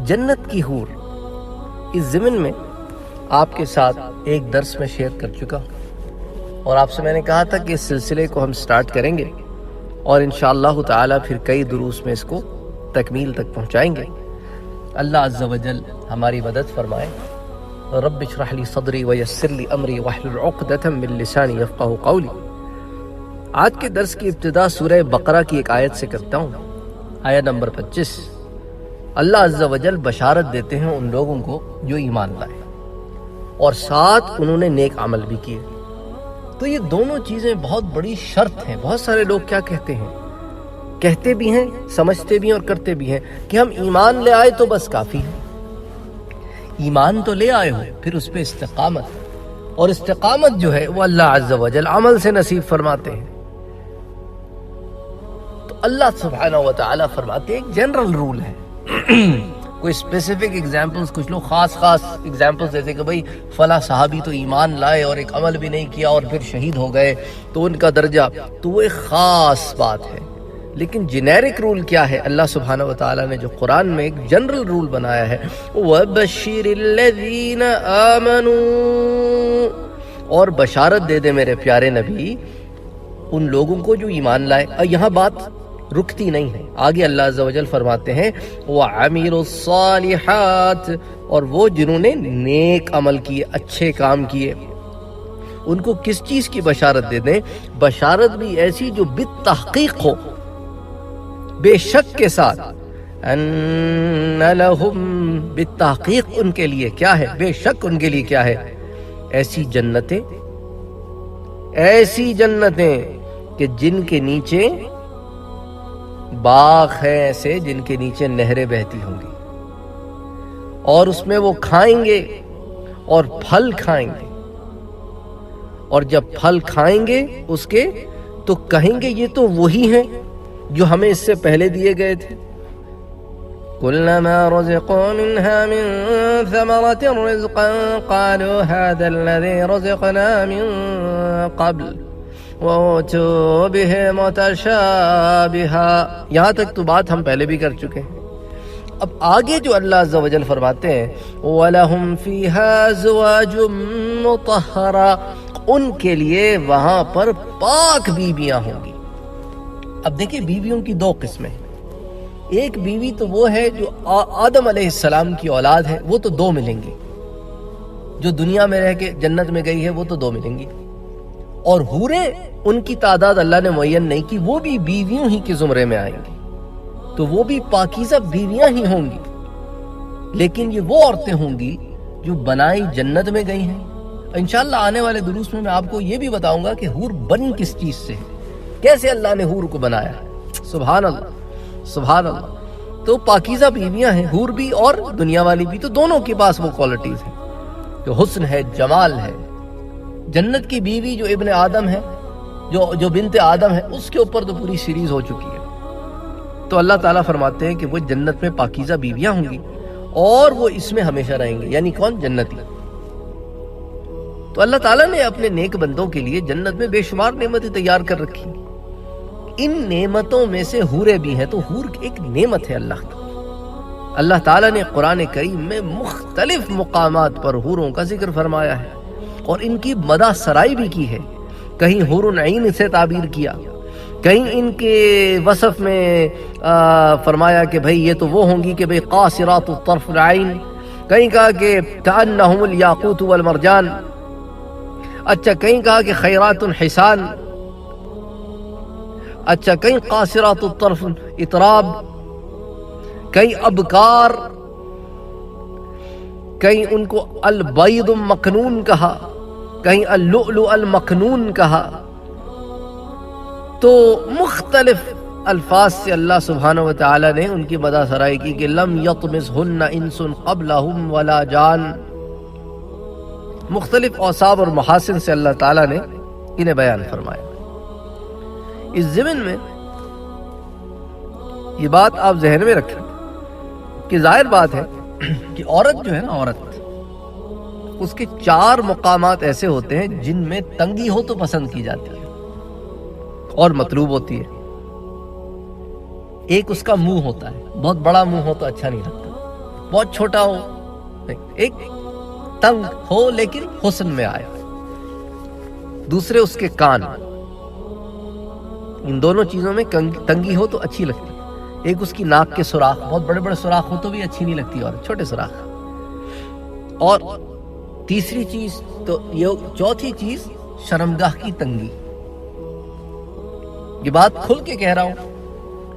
جنت کی حور، اس ضمن میں آپ کے ساتھ ایک درس میں شیئر کر چکا ہوں، اور آپ سے میں نے کہا تھا کہ اس سلسلے کو ہم سٹارٹ کریں گے اور انشاءاللہ تعالی پھر کئی دروس میں اس کو تکمیل تک پہنچائیں گے۔ اللہ عز و جل ہماری مدد فرمائے۔ رب اشرح لی صدری ویسر لی امری واحلل عقدۃ من لسانی یفقہوا قولی۔ آج کے درس کی ابتدا سورہ بقرہ کی ایک آیت سے کرتا ہوں، آیت نمبر 25۔ اللہ عز و جل بشارت دیتے ہیں ان لوگوں کو جو ایمان لائے اور ساتھ انہوں نے نیک عمل بھی کیے۔ تو یہ دونوں چیزیں بہت بڑی شرط ہیں۔ بہت سارے لوگ کیا کہتے ہیں، کہتے بھی ہیں، سمجھتے بھی ہیں اور کرتے بھی ہیں کہ ہم ایمان لے آئے تو بس کافی ہے۔ ایمان تو لے آئے ہو، پھر اس پہ استقامت، اور استقامت جو ہے وہ اللہ عز و جل عمل سے نصیب فرماتے ہیں۔ تو اللہ سبحانہ و تعالیٰ فرماتے ہیں ایک جنرل رول ہے، کوئی اسپیسیفک ایگزامپلز، کچھ لوگ خاص ایگزامپلز دیتے کہ بھئی فلاں صحابی تو ایمان لائے اور ایک عمل بھی نہیں کیا اور پھر شہید ہو گئے تو ان کا درجہ، تو وہ ایک خاص بات ہے۔ لیکن جنیرک رول کیا ہے؟ اللہ سبحانہ و تعالیٰ نے جو قرآن میں ایک جنرل رول بنایا ہے، وَبَشِّرِ الَّذِينَ آمَنُوا، اور بشارت دے دے میرے پیارے نبی ان لوگوں کو جو ایمان لائے۔ اور یہاں بات رکتی نہیں ہے، آگے اللہ عز و جل فرماتے ہیں وَعَمِلُوا الصَّالِحَاتِ، اور وہ جنہوں نے نیک عمل کیے، اچھے کام کیے۔ ان کو کس چیز کی بشارت دے دیں؟ بشارت بھی ایسی جو بالتحقیق ہو، بے شک کے ساتھ، ان لہم، بالتحقیق ان کے لیے کیا ہے؟ بے شک ان کے لیے کیا ہے؟ ایسی جنتیں کہ جن کے نیچے باغ ہیں، ایسے جن کے نیچے نہریں بہتی ہوں گی، اور اس میں وہ کھائیں گے اور پھل کھائیں گے، اور جب پھل کھائیں گے اس کے تو کہیں گے یہ تو وہی ہیں جو ہمیں اس سے پہلے دیے گئے تھے۔ كُلَّمَا رُزِقُوا مِنْهَا مِن ثَمَرَةٍ رِزْقًا قَالُوا هَذَا الَّذِي رُزِقْنَا مِن قَبْلُ وَأُوتُوا بِهِ مُتَشَابِهًا۔ یہاں تک تو بات ہم پہلے بھی کر چکے ہیں۔ اب آگے جو اللہ عز و جل فرماتے ہیں وَلَهُمْ فِيهَا زُوَاجٌ مُطَهَّرَةٌ، ان کے لیے وہاں پر پاک بیویاں ہوں گی۔ اب دیکھیں بیویوں کی دو قسمیں ہیں۔ ایک بیوی تو وہ ہے جو آدم علیہ السلام کی اولاد ہے، وہ تو دو ملیں گی، جو دنیا میں رہ کے جنت میں گئی ہے وہ تو دو ملیں گی، اور حوریں ان کی تعداد اللہ نے معین نہیں کی، وہ بھی بیویوں ہی کے زمرے میں آئیں گی، تو وہ بھی پاکیزہ بیویاں ہی ہوں گی۔ لیکن یہ وہ عورتیں ہوں گی جو بنائی جنت میں گئی ہیں۔ انشاءاللہ آنے والے دروس میں آپ کو یہ بھی بتاؤں گا کہ حور بنی کس چیز سے ہے، کیسے اللہ نے حور کو بنایا ہے۔ سبحان اللہ، سبحان اللہ۔ تو پاکیزہ بیویاں ہیں حور بھی اور دنیا والی بھی، تو دونوں کے پاس وہ کوالٹیز ہیں، جو حسن ہے، جمال ہے۔ جنت کی بیوی جو ابن آدم ہے، جو بنت آدم ہے، اس کے اوپر تو پوری سیریز ہو چکی ہے۔ تو اللہ تعالیٰ فرماتے ہیں کہ وہ جنت میں پاکیزہ بیویاں ہوں گی اور وہ اس میں ہمیشہ رہیں گے، یعنی کون؟ جنتی۔ تو اللہ تعالیٰ نے اپنے نیک بندوں کے لیے جنت میں بے شمار نعمتیں تیار کر رکھی۔ ان نعمتوں میں سے حوریں بھی ہیں، تو حور ایک نعمت ہے اللہ کی۔ اللہ تعالیٰ نے قرآن کریم میں مختلف مقامات پر حوروں کا ذکر فرمایا ہے اور ان کی مدح سرائی بھی کی ہے۔ کہیں حور عین سے تعبیر کیا، کہیں ان کے وصف میں فرمایا کہ بھئی یہ تو وہ ہوں گی کہ بھئی قاصرات الطرف العین، کہیں کہا کہ کأنہم الیاقوت والمرجان، اچھا کہیں کہا کہ خیرات حسان، اچھا کہیں قاصرات الطرف اطراب، کہیں ابکار، کہیں ان کو البید مکنون کہا، کہیں اللؤلؤ المکنون کہا۔ تو مختلف الفاظ سے اللہ سبحانہ و تعالی نے ان کی مدح سرائی کی کہ لم یطمثہن انس قبلہم ولا جان۔ مختلف اوصاف اور محاسن سے اللہ تعالیٰ نے انہیں بیان فرمایا۔ اس ضمن میں یہ بات آپ ذہن میں رکھیں کہ ظاہر بات ہے کہ عورت جو ہے نا، عورت اس کے 4 مقامات ایسے ہوتے ہیں جن میں تنگی ہو تو پسند کی جاتی ہے اور مطلوب ہوتی ہے۔ ایک اس کا منہ ہوتا ہے، بہت بڑا منہ ہو تو اچھا نہیں لگتا، بہت چھوٹا ہو، ایک تنگ ہو لیکن حسن میں آیا، دوسرے اس کے کان، ان دونوں چیزوں میں تنگی ہو تو اچھی لگتی ہے۔ ایک اس کی ناک کے سوراخ، بہت بڑے بڑے سوراخ ہو تو بھی اچھی نہیں لگتی، اور چھوٹے سوراخ۔ اور تیسری چیز تو یہ، چوتھی چیز شرمگاہ کی تنگی۔ یہ بات کھل کے کہہ رہا ہوں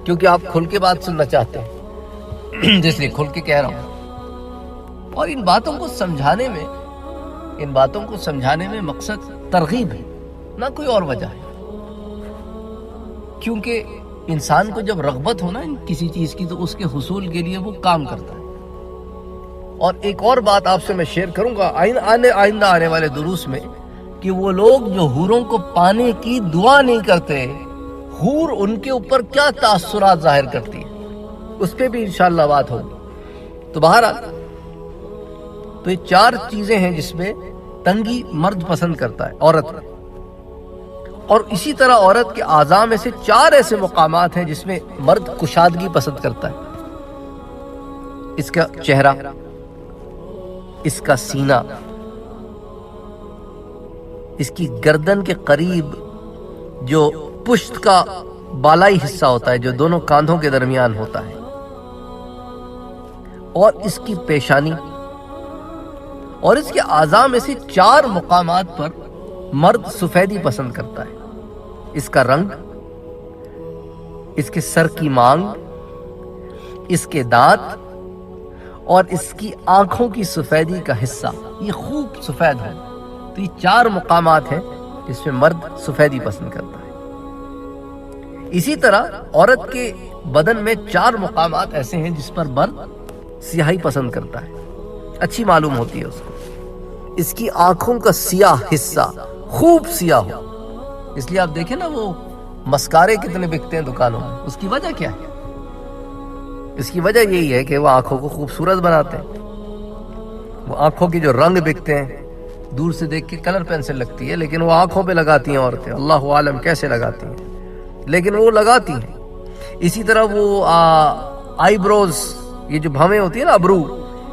کیونکہ آپ کھل کے بات سننا چاہتے ہیں، جس لیے کھل کے کہہ رہا ہوں۔ اور ان باتوں کو سمجھانے میں مقصد ترغیب ہے، نہ کوئی اور وجہ ہے۔ کیونکہ انسان کو جب رغبت ہو نا کسی چیز کی تو اس کے حصول کے لیے وہ کام کرتا ہے۔ اور ایک اور بات آپ سے میں شیئر کروں گا آئندہ آنے والے دروس میں، کہ وہ لوگ جو حوروں کو پانے کی دعا نہیں کرتے، حور ان کے اوپر کیا تاثرات ظاہر کرتی ہے، اس پہ بھی انشاءاللہ بات ہوگی۔ تو بہرحال تو یہ 4 چیزیں ہیں جس میں تنگی مرد پسند کرتا ہے، عورت۔ اور اسی طرح عورت کے اعضاء میں سے 4 ایسے مقامات ہیں جس میں مرد کشادگی پسند کرتا ہے۔ اس کا چہرہ، اس کا سینہ، اس کی گردن کے قریب جو پشت کا بالائی حصہ ہوتا ہے، جو دونوں کاندھوں کے درمیان ہوتا ہے، اور اس کی پیشانی، اور اس کے اعضاء میں سے 4 مقامات پر مرد سفیدی پسند کرتا ہے۔ اس کا رنگ، اس کے سر کی مانگ، اس کے دانت، اور اس کی آنکھوں کی سفیدی کا حصہ، یہ خوب سفید ہے۔ تو یہ 4 مقامات ہیں جس میں مرد سفیدی پسند کرتا ہے۔ اسی طرح عورت کے بدن میں 4 مقامات ایسے ہیں جس پر مرد سیاہی پسند کرتا ہے، اچھی معلوم ہوتی ہے اس کو۔ اس کی آنکھوں کا سیاہ حصہ خوب سیاہ ہو۔ اس لیے آپ دیکھیں نا وہ مسکارے کتنے بکتے ہیں دکانوں میں، اس کی وجہ کیا ہے؟ اس کی وجہ یہی ہے کہ وہ آنکھوں کو خوبصورت بناتے ہیں۔ وہ آنکھوں کی جو رنگ بکتے ہیں، دور سے دیکھ کے کلر پینسل لگتی ہے، لیکن وہ آنکھوں پہ لگاتی ہیں عورتیں، اللہ عالم کیسے لگاتی ہیں، لیکن وہ لگاتی ہیں۔ اسی طرح وہ آئی بروز، یہ جو بھویں ہوتی ہیں نا، ابرو،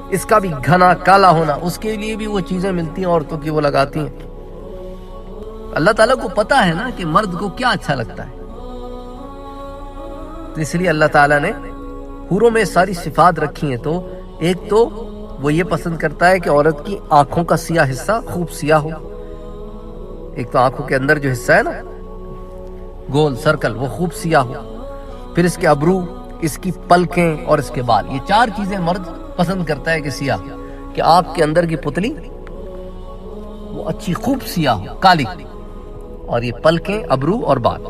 اس کا بھی گھنا کالا ہونا، اس کے لیے بھی وہ چیزیں ملتی ہیں عورتوں کی، وہ لگاتی ہیں۔ اللہ تعالیٰ کو پتا ہے نا کہ مرد کو کیا اچھا لگتا ہے، تو اس لیے اللہ تعالیٰ نے حوروں میں ساری صفات رکھی ہیں۔ تو ایک تو وہ یہ پسند کرتا ہے کہ عورت کی آنکھوں کا سیاہ حصہ خوب سیاہ ہو۔ ایک تو آنکھوں کے اندر جو حصہ ہے نا، گول سرکل، وہ خوب سیاہ ہو۔ پھر اس کے ابرو، اس کی پلکیں اور اس کے بال، یہ 4 چیزیں مرد پسند کرتا ہے کہ سیاہ، کہ آنکھ کے اندر کی پتلی وہ اچھی خوب سیاہ ہو، کالی، اور یہ پلکیں، ابرو اور بال۔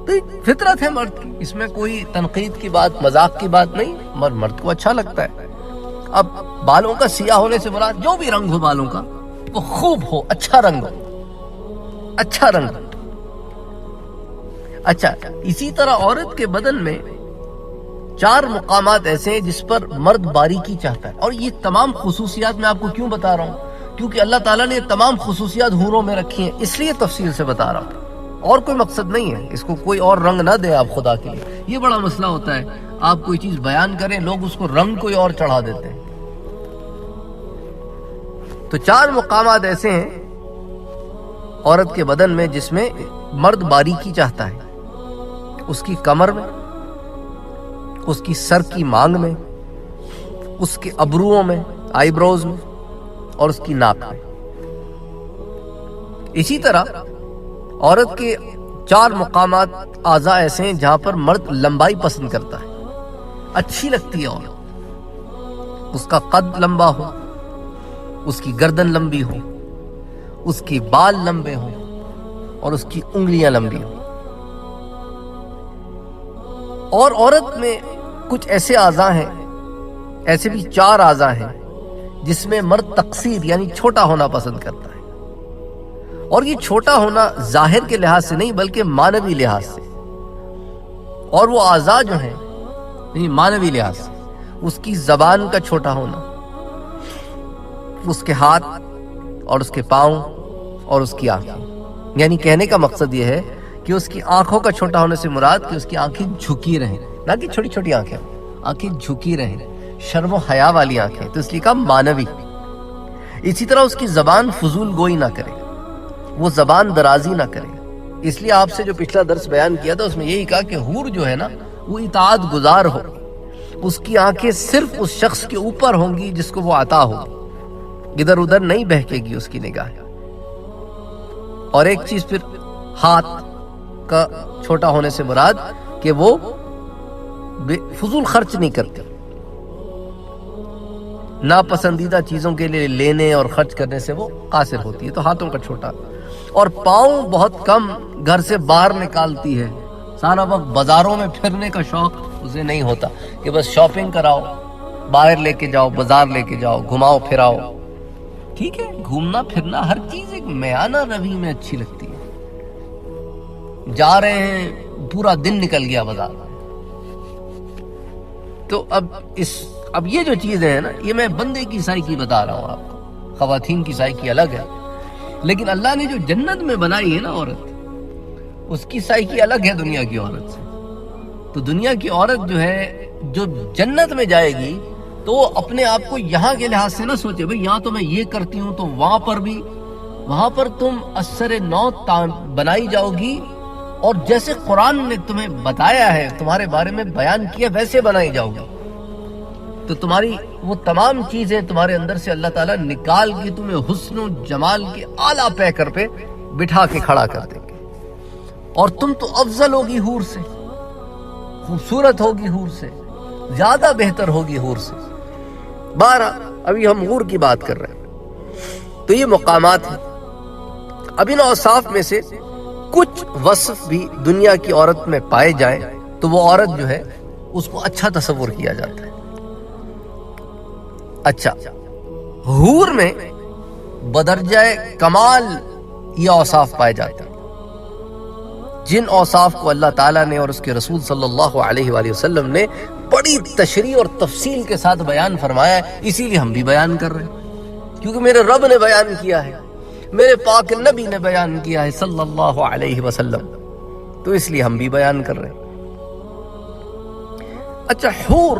تو فطرت ہے مرد کی، اس میں کوئی تنقید کی بات، مذاق کی بات نہیں، مرد کو اچھا لگتا ہے۔ اب بالوں کا سیاہ ہونے سے مراد جو بھی رنگ ہو بالوں کا، وہ خوب ہو، اچھا رنگ ہو، اچھا رنگ ہو۔ اچھا، اسی طرح عورت کے بدن میں 4 مقامات ایسے ہیں جس پر مرد باریکی چاہتا ہے۔ اور یہ تمام خصوصیات میں آپ کو کیوں بتا رہا ہوں؟ کیونکہ اللہ تعالیٰ نے تمام خصوصیات حوروں میں رکھی ہیں، اس لیے تفصیل سے بتا رہا ہوں، اور کوئی مقصد نہیں ہے۔ اس کو کوئی اور رنگ نہ دے آپ خدا کے لیے، یہ بڑا مسئلہ ہوتا ہے۔ آپ کوئی چیز بیان کریں، لوگ اس کو رنگ کوئی اور چڑھا دیتے ہیں۔ تو 4 مقامات ایسے ہیں عورت کے بدن میں جس میں مرد باریکی چاہتا ہے، اس کی کمر میں، اس کی سر کی مانگ میں، اس کے ابروؤں میں، آئی بروز میں، اور اس کی ناک میں۔ اسی طرح عورت کے 4 مقامات اعضاء ایسے ہیں جہاں پر مرد لمبائی پسند کرتا ہے، اچھی لگتی ہے عورت، اس کا قد لمبا ہو، اس کی گردن لمبی ہو، اس کی بال لمبے ہوں، اور اس کی انگلیاں لمبی ہوں۔ اور عورت میں کچھ ایسے اعضاء ہیں، ایسے بھی 4 اعضاء ہیں جس میں مرد تقصیر یعنی چھوٹا ہونا پسند کرتا ہے۔ اور یہ چھوٹا ہونا ظاہر کے لحاظ سے نہیں بلکہ معنوی لحاظ سے۔ اور وہ اعضاء جو ہیں یعنی معنوی لحاظ سے، اس کی زبان کا چھوٹا ہونا، اس کے ہاتھ اور اس کے پاؤں اور اس کی آنکھیں، یعنی کہنے کا مقصد یہ ہے کہ اس کی آنکھوں کا چھوٹا ہونے سے مراد کہ اس کی آنکھیں جھکی رہیں، نہ کہ چھوٹی چھوٹی آنکھیں، آنکھیں جھکی رہیں، شرم و حیا والی آنکھیں، تو اس لیے کہا مانوی۔ اسی طرح اس کی زبان فضول گوئی نہ کرے، وہ زبان درازی نہ کرے۔ اس لیے آپ سے جو پچھلا درس بیان کیا تھا اس میں یہی کہا کہ حور جو ہے نا وہ اطاعت گزار ہو، اس کی آنکھیں صرف اس شخص کے اوپر ہوں گی جس کو وہ عطا ہوگی، ادھر ادھر نہیں بہکے گی اس کی نگاہ۔ اور ایک چیز پھر، ہاتھ کا چھوٹا ہونے سے مراد کہ وہ فضول خرچ نہیں کرتے، ناپسندیدہ چیزوں کے لیے لینے اور خرچ کرنے سے وہ قاصر ہوتی ہے، تو ہاتھوں کا چھوٹا۔ اور پاؤں بہت کم گھر سے باہر نکالتی ہے، سارا وقت بازاروں میں پھرنے کا شوق اسے نہیں ہوتا کہ بس شاپنگ کراؤ، باہر لے کے جاؤ، بازار لے کے جاؤ، گھماؤ پھراؤ۔ ٹھیک ہے، گھومنا پھرنا ہر چیز ایک میانہ روی میں اچھی لگتی ہے۔ جا رہے ہیں، پورا دن نکل گیا بازار میں، تو اب یہ جو چیزیں ہیں نا، یہ میں بندے کی سائیکی بتا رہا ہوں آپ کو، خواتین کی سائیکی الگ ہے، لیکن اللہ نے جو جنت میں بنائی ہے نا عورت، اس کی سائیکی الگ ہے دنیا کی عورت سے۔ تو دنیا کی عورت جو ہے، جو جنت میں جائے گی تو اپنے آپ کو یہاں کے لحاظ سے نہ سوچے بھئی یہاں تو میں یہ کرتی ہوں تو وہاں پر بھی، وہاں پر تم اثر نو بنائی جاؤ گی، اور جیسے قرآن نے تمہیں بتایا ہے، تمہارے بارے میں بیان کیا، ویسے بنائی جاؤ گی۔ تو تمہاری وہ تمام چیزیں تمہارے اندر سے اللہ تعالیٰ نکال کے تمہیں حسن و جمال کے اعلیٰ پیکر پہ بٹھا کے کھڑا کر دیں گے، اور تم تو افضل ہوگی حور سے، خوبصورت ہوگی حور سے، زیادہ بہتر ہوگی حور سے۔ بارہ ابھی ہم حور کی بات کر رہے ہیں، تو یہ مقامات ہیں۔ اب ان اوصاف میں سے کچھ وصف بھی دنیا کی عورت میں پائے جائیں تو وہ عورت جو ہے اس کو اچھا تصور کیا جاتا ہے۔ اچھا، حور میں بدرجہ کمال یہ اوصاف پائے جاتے ہیں، جن اوصاف کو اللہ تعالیٰ نے اور اس کے رسول صلی اللہ علیہ وآلہ وسلم نے بڑی تشریح اور تفصیل کے ساتھ بیان فرمایا ہے، اسی لیے ہم بھی بیان کر رہے ہیں، کیونکہ میرے رب نے بیان کیا ہے، میرے پاک نبی نے بیان کیا ہے صلی اللہ علیہ وسلم، تو اس لیے ہم بھی بیان کر رہے ہیں۔ اچھا، حور،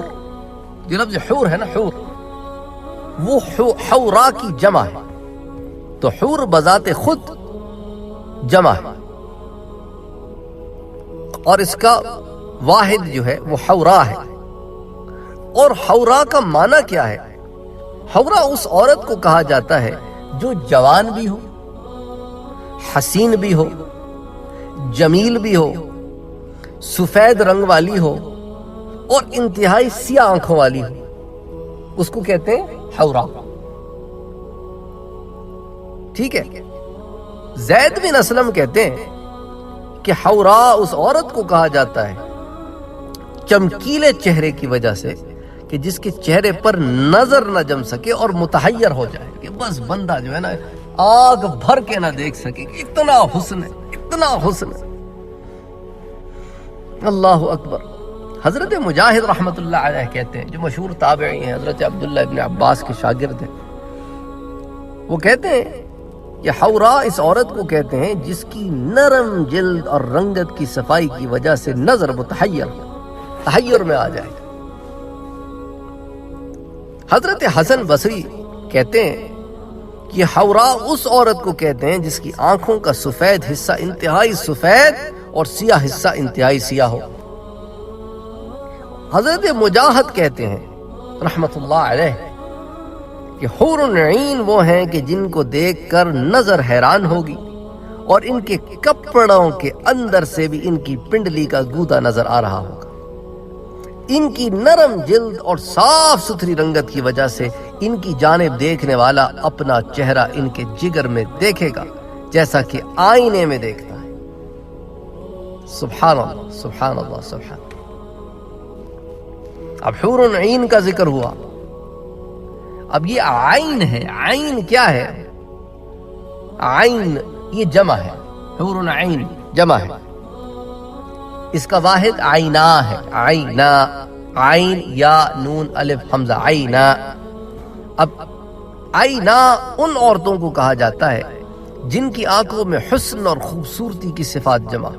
جو لفظ حور ہے نا، حور، وہ حورا کی جمع ہے، تو حور بذات خود جمع ہے، اور اس کا واحد جو ہے وہ حورا ہے۔ اور حورا کا معنی کیا ہے؟ حورا اس عورت کو کہا جاتا ہے جو جوان بھی ہو، حسین بھی ہو، جمیل بھی ہو، سفید رنگ والی ہو، اور انتہائی سیاہ آنکھوں والی ہو، اس کو کہتے ہیں حورا۔ ٹھیک ہے، زید بن اسلم کہتے ہیں کہ حورا اس عورت کو کہا جاتا ہے چمکیلے چہرے کی وجہ سے کہ جس کے چہرے پر نظر نہ جم سکے اور متحیر ہو جائے، کہ بس بندہ جو ہے نا آگ بھر کے نہ دیکھ سکے، کہ اتنا حسن ہے، اتنا حسن ہے۔ اللہ اکبر۔ حضرت مجاہد رحمت اللہ علیہ کہتے ہیں، جو مشہور تابعی ہیں، حضرت عبداللہ ابن عباس کے شاگرد ہیں، وہ کہتے ہیں کہ حورا اس عورت کو کہتے ہیں جس کی نرم جلد اور رنگت کی صفائی کی وجہ سے نظر تحیر میں آ جائے۔ حضرت حسن بصری کہتے ہیں کہ حورا اس عورت کو کہتے ہیں جس کی آنکھوں کا سفید حصہ انتہائی سفید اور سیاہ حصہ انتہائی سیاہ ہو۔ حضرت مجاہد کہتے ہیں رحمت اللہ علیہ کہ حور عین وہ ہیں کہ جن کو دیکھ کر نظر حیران ہوگی، اور ان کے کپڑوں کے اندر سے بھی ان کی پنڈلی کا گودا نظر آ رہا ہوگا۔ ان کی نرم جلد اور صاف ستھری رنگت کی وجہ سے ان کی جانب دیکھنے والا اپنا چہرہ ان کے جگر میں دیکھے گا جیسا کہ آئینے میں دیکھتا ہے۔ سبحان اللہ، سبحان اللہ، سبحان اللہ۔ اب حور عین کا ذکر ہوا، اب یہ عین ہے۔ عین کیا ہے؟ عین یہ جمع ہے، حور عین جمع ہے، اس کا واحد عینا ہے، عینا، عین یا نون الف حمزہ، عینا۔ اب عینا ان عورتوں کو کہا جاتا ہے جن کی آنکھوں میں حسن اور خوبصورتی کی صفات جمع،